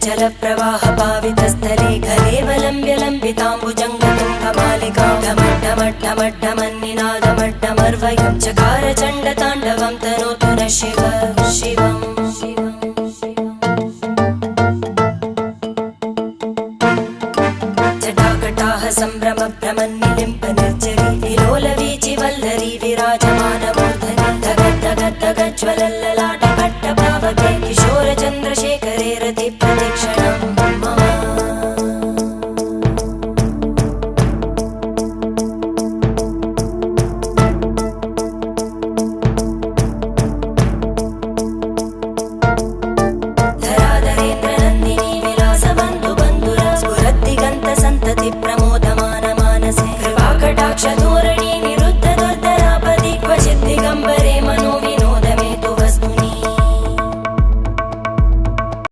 जल प्रवाह पावितस्थले घलेवलम्ब्य लम्बिताम्बुजङ्गतुङ्गमालिकां ढमड्ढमड्ढमड्ढमन्निनादमड्ढमर्वयं चकार चण्डताण्डवं तनोतु नः शिव शिवम् जटाकटाः सम्भ्रमभ्रमन्निलिम्प निर्जरी विलोलवीचि वल्लरी विराजमानमूर्धनि धगद्धगद्धगज्ज्वलल्ललाटकट्टपावके किशोरचन्द्रशेखरे रति प्रदक्षिणं मम धराधरेन्द्रनन्दिनी विलासबन्धुबन्धुरा स्फुरद्दिगन्तसन्तति प्रमोदमानमानसे कृपाकटाक्षधोरणी निरुद्धदुर्धरापदि क्वचिद्दिगम्बरे